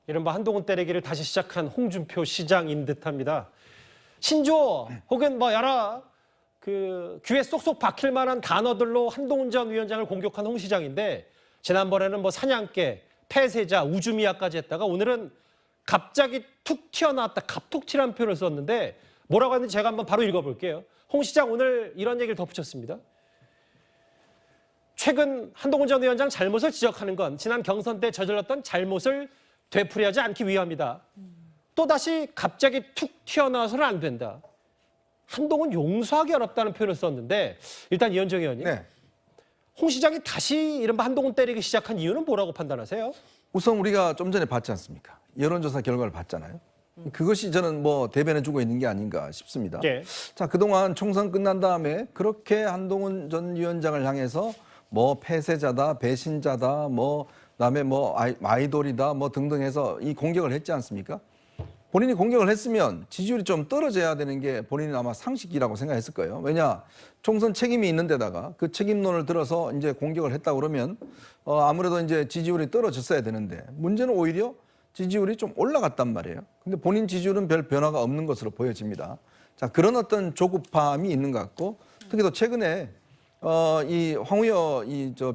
이른바 한동훈 때리기를 다시 시작한 홍준표 시장인 듯합니다. 신조 혹은 뭐 여러 그 귀에 쏙쏙 박힐 만한 단어들로 한동훈 전 위원장을 공격한 홍 시장인데 지난번에는 뭐 사냥개, 폐쇄자, 우주미아까지 했다가 오늘은 갑자기 툭 튀어나왔다, 갑툭튀라는 표현을 썼는데 뭐라고 했는지 제가 한번 바로 읽어볼게요. 홍 시장 오늘 이런 얘기를 덧붙였습니다. 최근 한동훈 전 위원장 잘못을 지적하는 건 지난 경선 때 저질렀던 잘못을 되풀이하지 않기 위함이다. 또다시 갑자기 툭 튀어나와서는 안 된다. 한동훈 용서하기 어렵다는 표현을 썼는데 일단 이현정 의원님. 네. 홍 시장이 다시 이른바 한동훈 때리기 시작한 이유는 뭐라고 판단하세요? 우선 우리가 좀 전에 봤지 않습니까? 여론조사 결과를 봤잖아요. 그것이 저는 뭐 대변해주고 있는 게 아닌가 싶습니다. 예. 자, 그동안 총선 끝난 다음에 그렇게 한동훈 전 위원장을 향해서 뭐 폐쇄자다, 배신자다, 뭐 그다음에 뭐 아이돌이다, 뭐 등등 해서 이 공격을 했지 않습니까? 본인이 공격을 했으면 지지율이 좀 떨어져야 되는 게 본인은 아마 상식이라고 생각했을 거예요. 왜냐, 총선 책임이 있는 데다가 그 책임론을 들어서 이제 공격을 했다 그러면 아무래도 이제 지지율이 떨어졌어야 되는데 문제는 오히려 지지율이 좀 올라갔단 말이에요. 근데 본인 지지율은 별 변화가 없는 것으로 보여집니다. 자, 그런 어떤 조급함이 있는 것 같고 특히 또 최근에 이 황우여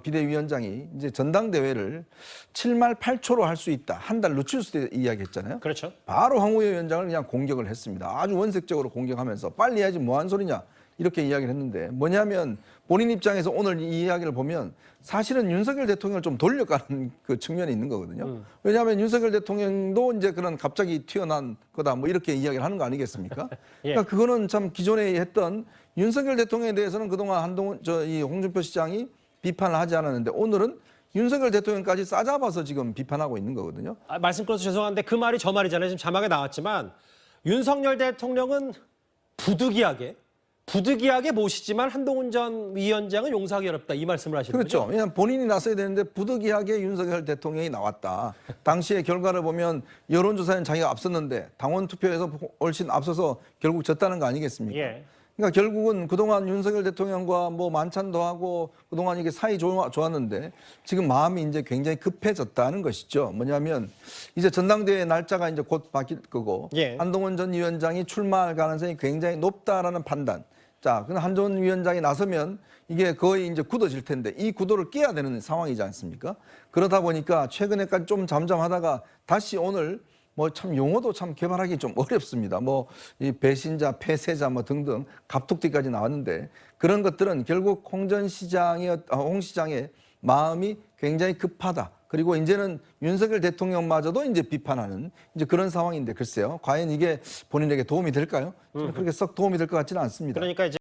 비대위원장이 이제 전당대회를 7말 8초로 할 수 있다. 한 달 늦출 수 있다 이야기했잖아요. 그렇죠. 바로 황우여 위원장을 그냥 공격을 했습니다. 아주 원색적으로 공격하면서 빨리 해야지 뭐한 소리냐 이렇게 이야기를 했는데 뭐냐면 본인 입장에서 오늘 이 이야기를 보면 사실은 윤석열 대통령을 좀 돌려가는 그 측면이 있는 거거든요. 왜냐하면 윤석열 대통령도 이제 그런 갑자기 튀어난 거다 뭐 이렇게 이야기를 하는 거 아니겠습니까? 예. 그러니까 그거는 참 기존에 했던 윤석열 대통령에 대해서는 그동안 한동훈 이 홍준표 시장이 비판을 하지 않았는데 오늘은 윤석열 대통령까지 싸잡아서 지금 비판하고 있는 거거든요. 말씀 끊어서 죄송한데 그 말이 저 말이잖아요. 지금 자막에 나왔지만 윤석열 대통령은 부득이하게 모시지만 한동훈 전 위원장은 용서하기 어렵다. 이 말씀을 하시는 그렇죠. 거죠? 왜냐하면 본인이 나서야 되는데 부득이하게 윤석열 대통령이 나왔다. 당시의 결과를 보면 여론조사에는 자기가 앞섰는데 당원 투표에서 훨씬 앞서서 결국 졌다는 거 아니겠습니까? 예. 그러니까 결국은 그동안 윤석열 대통령과 뭐 만찬도 하고 그동안 이게 사이 좋았는데 지금 마음이 이제 굉장히 급해졌다는 것이죠. 뭐냐면 이제 전당대회 날짜가 이제 곧 바뀔 거고 예. 한동훈 전 위원장이 출마할 가능성이 굉장히 높다라는 판단. 자, 그럼 한동훈 위원장이 나서면 이게 거의 이제 굳어질 텐데 이 구도를 깨야 되는 상황이지 않습니까? 그러다 보니까 최근에까지 좀 잠잠하다가 다시 오늘 뭐 참 용어도 참 개발하기 좀 어렵습니다. 뭐 이 배신자, 폐쇄자 뭐 등등 갑툭튀까지 나왔는데 그런 것들은 결국 홍 시장의 마음이 굉장히 급하다. 그리고 이제는 윤석열 대통령마저도 이제 비판하는 이제 그런 상황인데 글쎄요. 과연 이게 본인에게 도움이 될까요? 저는 그렇게 썩 도움이 될 것 같지는 않습니다. 그러니까 이제